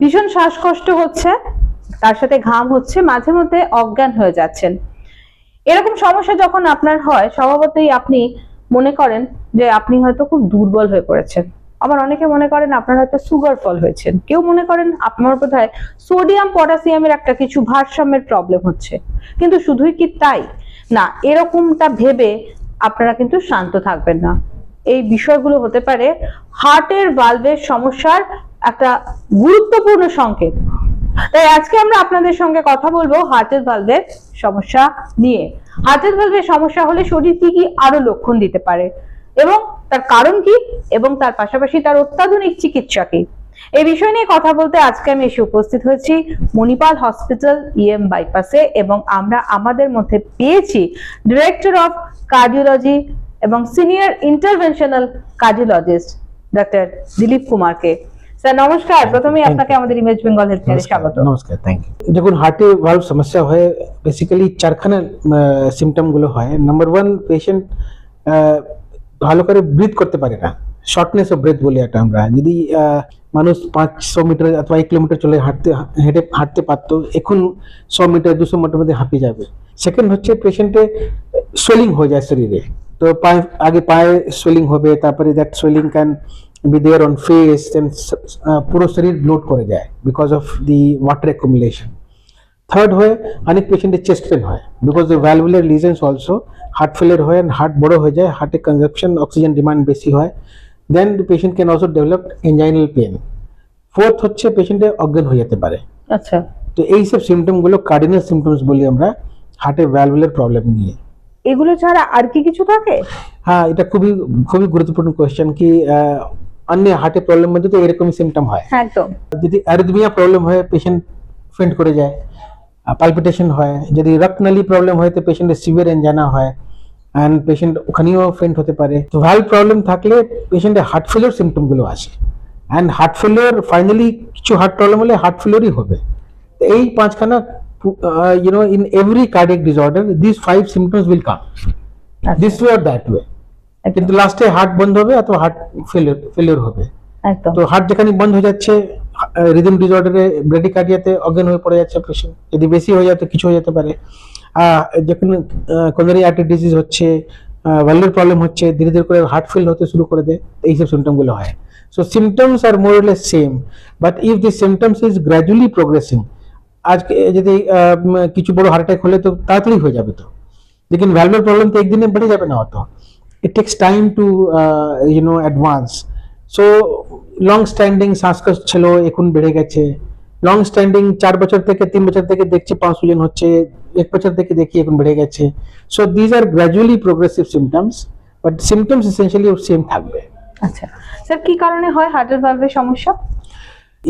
ভীষণ শ্বাসকষ্ট হচ্ছে, তার সাথে ঘাম হচ্ছে, মাঝে মধ্যে অজ্ঞান হয়ে যাচ্ছেন। এরকম সমস্যা যখন আপনার হয়, স্বভাবতই আপনি মনে করেন যে আপনি হয়তো খুব দুর্বল হয়ে পড়েছেন। আবার অনেকে মনে করেন আপনার হয়তো সুগার ফল হয়েছেন, কেউ মনে করেন আপনার বোধহয় সোডিয়াম পটাশিয়ামের একটা কিছু ভারসাম্যের প্রবলেম হচ্ছে। কিন্তু শুধুই কি তাই না, এরকমটা ভেবে আপনারা কিন্তু শান্ত থাকবেন না। এই বিষয়গুলো হতে পারে হার্টের ভালভের সমস্যার একটা গুরুত্বপূর্ণ সংকেত। তাই আজকে আমরা আপনাদের সঙ্গে কথা বলবো হার্টের ভালভের সমস্যা নিয়ে। হার্টের ভালভের সমস্যা হলে শরীর কি কি আরো লক্ষণ দিতে পারে এবং তার কারণ কি, এবং তার পাশাপাশি তার অত্যাধুনিক চিকিৎসা কি, এই বিষয় নিয়ে কথা বলতে আজকে আমি এসে উপস্থিত হয়েছি মণিপাল হসপিটাল ইএম বাইপাসে, এবং আমরা আমাদের মধ্যে পেয়েছি ডিরেক্টর অফ কার্ডিওলজি এবং senior interventional cardiologist doctor Dilip কুমারকে। স্যার নমস্কার, প্রথমেই আপনাকে আমাদের ইমেজ বেঙ্গল হেলথ কেয়ারে স্বাগত। নমস্কার, থ্যাংক ইউ। যখন হার্টে ভালভ সমস্যা হয়, বেসিক্যালি চারখানা সিমটম গুলো হয়। নাম্বার 1, পেশেন্ট ভালো করে ব্রিথ করতে পারে না, শর্টনেস অফ ব্রেথ বলি এটা আমরা। যদি মানুষ 500 মিটার অথবা 1 কিলোমিটার চলে হাঁটতে পারতো, এখন 100 মিটার 200 মিটার মধ্যে হাঁপিয়ে যাবে। সেকেন্ড হচ্ছে পেশেন্টে সোয়েলিং হয়ে যায় শরীরে, তো আগে পায়ে সোয়েলিং হবে, তারপরে that swelling can be there on face and পুরো শরীর ব্লোট করে যায় because of the water accumulation. Third হয় অনেক পেশেন্টের চেস্ট পেন হয় because the valvular lesions also, heart failure হয়, হার্ট বড় হয়ে যায়, হার্টে কনজাম্পশন অক্সিজেন ডিমান্ড বেশি হয়, then the patient can also develop anginal pain. Fourth হচ্ছে পেশেন্টে অজ্ঞান হয়ে যেতে পারে। আচ্ছা, তো এই সব সিমটম গুলো কার্ডিনাল সিমটমস বলি আমরা হার্টে ভ্যালভুলার প্রবলেম নিয়ে। এগুলো ছাড়া আর কি কিছু থাকে? হ্যাঁ, এটা খুবই খুবই গুরুত্বপূর্ণ কোয়েশ্চেন কি अन्य हार्टे प्रॉब्लम में तो एरकम सिम्पटम है। একদম। यदि अरिथमिया प्रॉब्लम है, पेशेंट फेंट करे जाए, पाल्पिटेशन है। यदि रक्तनली प्रॉब्लम है तो पेशेंट सिवियर एंजाइना है एंड पेशेंट ओखानेও फेंट होते पारे। तो ভালভ প্রবলেম থাকলে পেশেন্টে হার্ট ফেলিওর সিম্পটম গুলো আসে, এন্ড হার্ট ফেলিওর ফাইনালি কিছু হার্ট প্রবলেম হলে হার্ট ফেলিওরই হবে। তো এই পাঁচখানা in every cardiac disorder these 5 symptoms will come this way or that way, কিন্তু লাস্টে হার্ট বন্ধ হবে অথবা হার্ট ফেলিওর হবে। একদম। তো হার্ট যেখানে বন্ধ হয়ে যাচ্ছে, রিদম ডিসঅর্ডারে ব্রেডিকার্ডিয়াতে অজ্ঞান হয়ে পড়ে যাচ্ছে পেশেন্ট। যদি বেশি হয়ে যায় তো কিছু হয়ে যেতে পারে। যখন কোরোনারি আর্টারি ডিজিজ হচ্ছে, ভ্যালভুলার প্রবলেম হচ্ছে, ধীরে ধীরে করে হার্ট ফেল হতে শুরু করে দেয়, এইসব সিমটমগুলো হয়। So symptoms are more or less same, but if this symptoms is gradually progressing, আজকে যদি কিছু বড় হার্ট অ্যাটাক হলে তো তাড়াতাড়ি হয়ে যাবে, তো लेकिन ভ্যালভুলার প্রবলেম তো একদিনে বেড়ে যাবে না, অত it takes time to advance. So long standing শ্বাসকষ্ট ছিল, এখন বেড়ে গেছে। লং স্ট্যান্ডিং 4 বছর থেকে 3 বছর থেকে দেখছি 5 সুজন হচ্ছে, 1 বছর থেকে দেখি এখন বেড়ে গেছে। So this are gradually progressive symptoms, but symptoms essentially same থাকবে। আচ্ছা স্যার, কি কারণে হয় হার্টের ভালভের সমস্যা?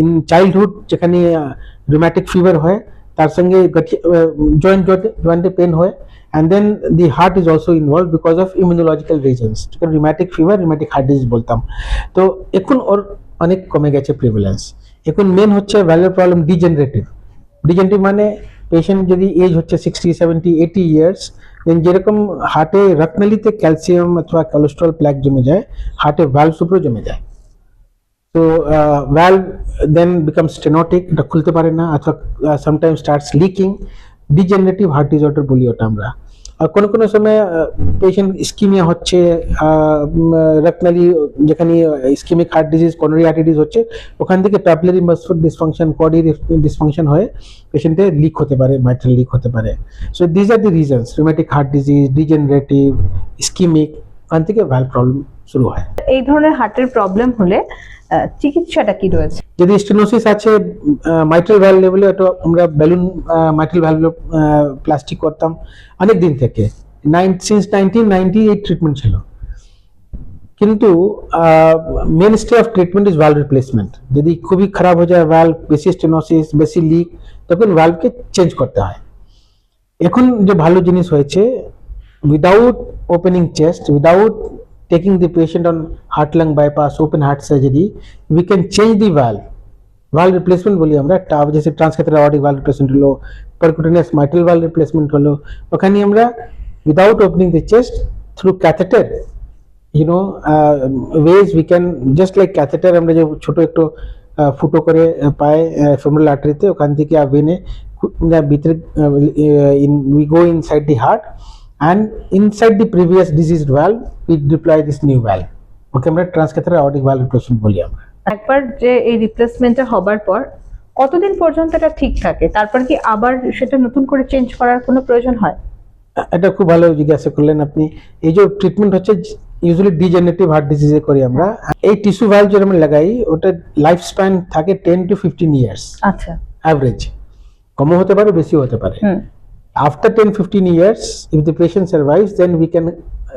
ইন চাইল্ডহুড যেখানে রুম্যাটিক ফিভার হয়, তার সঙ্গে জয়েন্টে পেন হয়, and then the heart is also involved because of immunological reasons. rheumatic fever, rheumatic heart disease বলতাম। তো এখন ওর অনেক কমে গেছে প্রিভ্যালেন্স। এখন মেন হচ্ছে ভ্যালভুলার প্রবলেম ডিজেনারেটিভ মানে পেশেন্ট যদি এজ হচ্ছে 60, 70, 80 ইয়ার্স, দেন যেরকম হার্টে রক্তনালীতে ক্যালসিয়াম অথবা কোলেস্টেরল প্লাক জমে যায়, হার্টে ভ্যালভস উপরে জমে যায়। তো ভ্যালভ দেন বিকাম স্টেনোটিক, এটা খুলতে পারে না, অথবা sometimes starts leaking. Degenerative heart disorder বলি ওটা আমরা। আর কোনো কোনো সময় পেশেন্ট ইস্কিমিয়া হচ্ছে, রক্তনালী যেখানে ischaemic heart disease, coronary artery disease হচ্ছে, ওখান থেকে papillary muscle dysfunction, chordae dysfunction হয়ে পেশেন্টে লিক হতে পারে, মাইট্রাল লিক হতে পারে। So this are the reasons, rheumatic heart disease, degenerative, ischaemic, ওখান থেকে ভ্যালভ প্রবলেম শুরু হয়। এই ধরনের হার্টের প্রবলেম হলে চিকিৎসাটা কি রয়েছে? যদি স্টেনোসিস আছে মাইট্রাল ভ্যালভ লেভেলে, এটা আমরা বেলুন মাইট্রাল ভ্যালভ প্লাস্টিক করতাম অনেক দিন থেকে, সিন্স 1998 ট্রিটমেন্ট ছিল। কিন্তু mainstay of treatment is valve replacement. যদি খুবই খারাপ হয়ে যায় ভ্যালভ, বেশি স্টেনোসিস, বেশি লিক, তখন ভ্যালভকে চেঞ্জ করতে হয়। এখন যে ভালো জিনিস হয়েছে, without opening chest, without taking the patient on heart lung bypass, open heart surgery, we can change the valve replacement বলি আমরা। একটা जैसे transcatheter aortic valve replacement হলো, percutaneous mitral valve replacement হলো, ওখানে আমরা without opening the chest, through catheter ways we can, just like catheter আমরা যে ছোট একটু ফুটো করে পায় ফেমোরাল আর্টারিতে, ওখান থেকে ভেনে ভিতরে we go inside the heart and inside the previous diseased valve we deploy this new valve. ওকে আমরা ট্রান্সক্যাথারাল আর্টিক ভালভ রিপ্লেসমেন্ট বলি আমরা। একবার যে এই রিপ্লেসমেন্টটা হবার পর কতদিন পর্যন্ত এটা ঠিক থাকে, তারপর কি আবার সেটা নতুন করে চেঞ্জ করার কোনো প্রয়োজন হয়? এটা খুব ভালো জিজ্ঞাসা করলেন আপনি। এই যে ট্রিটমেন্ট হচ্ছে ইউজুয়ালি ডিজেনারেটিভ হার্ট ডিজিজে করি আমরা। এই টিস্যু ভালভ যেটা আমরা লাগাই ওটা লাইফ স্প্যান থাকে 10 to 15 ইয়ার্স আচ্ছা, অ্যাভারেজ, কমও হতে পারে বেশিও হতে পারে। After 10-15 years, if the patient survives, then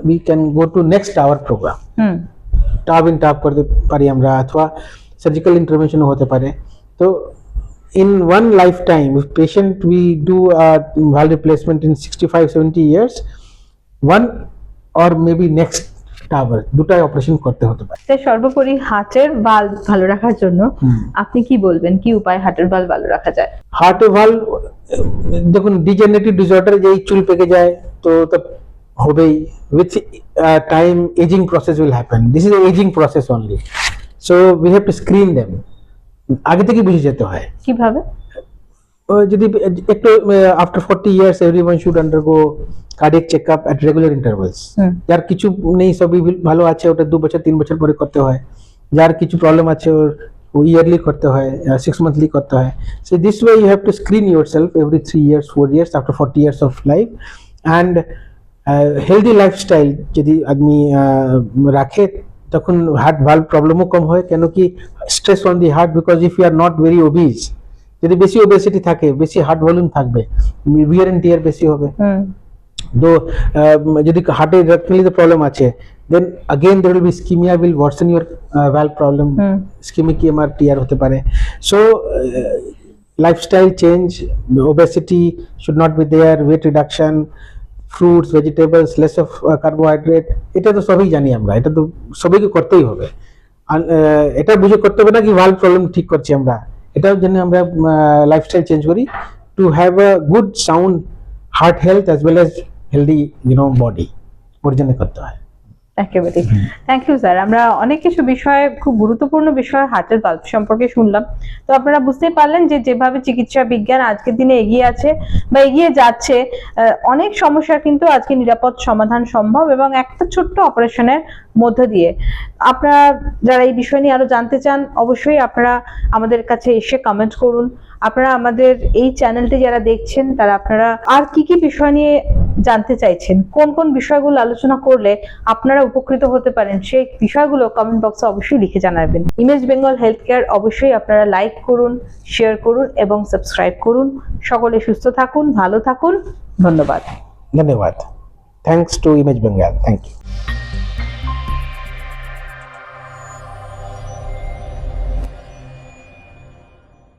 we can go to next hour program. Tub in tub করতে পারি আমরা, অথবা সার্জিক্যাল ইন্টারভেনশন হতে পারে। তো in one lifetime, if patient we do a valve replacement in 65-70 years, one or maybe next টাবার দুটাই operation করতে হতে পারে। তাই সর্বোপরি হার্টের ভালভ ভালো রাখার জন্য আপনি কি বলবেন, কি উপায় হার্টের ভালভ ভালো রাখা যায়? হার্টের ভালভ দেখুন, ডিজেনারেটিভ ডিসঅর্ডার যেই চুল পেকে যায় তো হবেই, with time ageing process will happen. This is ageing process only, so we have to screen them. আগে থেকে বুঝে যেতে হয় কিভাবে? যদি একটু after 40 years everyone should undergo cardiac checkup at regular intervals. যার কিছু নেই, সবই ভালো আছে, ওটা 2 বছর 3 বছর পরে করতে হয়। যার কিছু প্রবলেম আছে ওর ইয়ারলি করতে হয়, 6 মান্থলি করতে হয়। So this way you have to screen yourself every 3 years 4 years after 40 years of life. And healthy lifestyle যদি আদমি রাখে তখন হার্ট ভালভ প্রবলেমও কম হয়। কেন কি stress on the heart, because if you are not very obese, যদি বেশি obesity থাকে বেশি হার্ট ভলিউম থাকবে, উইয়ার এন্ড টিয়ার বেশি হবে। তো যদি হার্টে রেকটালি প্রবলেম আছে, then again there will be ischemia, will worsen your valve problem, ischemic EMR TR হতে পারে। So lifestyle change, obesity should not be there, weight reduction, fruits, vegetables, less of carbohydrate, এটা তো সবই জানি আমরা, এটা তো সবাইকে করতেই হবে। আর এটা বুঝে করতে হবে না কি ভালভ প্রবলেম ঠিক করছি আমরা, এটার জন্য আমরা লাইফস্টাইল চেঞ্জ করি to have a good sound heart health as well as healthy body, ওর জন্য করতে হয়। একেবারে থ্যাংক ইউ স্যার। আমরা অনেক কিছু বিষয়ে, খুব গুরুত্বপূর্ণ বিষয় হার্টের ভালভ সম্পর্কে শুনলাম। তো আপনারা বুঝতেই পারলেন যে যেভাবে চিকিৎসা বিজ্ঞান আজকের দিনে এগিয়ে আছে বা এগিয়ে যাচ্ছে, অনেক সমস্যার কিন্তু আজকে নিরাপদ সমাধান সম্ভব এবং একটা ছোট্ট অপারেশনের মধ্য দিয়ে। আপনারা যারা এই বিষয় নিয়ে আরো জানতে চান অবশ্যই আপনারা আমাদের কাছে এসে কমেন্ট করুন। আপনারা আমাদের এই চ্যানেলটি যারা দেখছেন তারা আপনারা আর কি কি বিষয় নিয়ে জানতে চাইছেন, কোন কোন বিষয়গুলো আলোচনা করলে আপনারা উপকৃত হতে পারেন, সেই বিষয়গুলো কমেন্ট বক্সে অবশ্যই লিখে জানাবেন। ইমেজ বেঙ্গল হেলথ কেয়ার অবশ্যই আপনারা লাইক করুন, শেয়ার করুন এবং সাবস্ক্রাইব করুন। সকলে সুস্থ থাকুন, ভালো থাকুন। ধন্যবাদ। ধন্যবাদ। Thanks to Image Bengal. Thank you.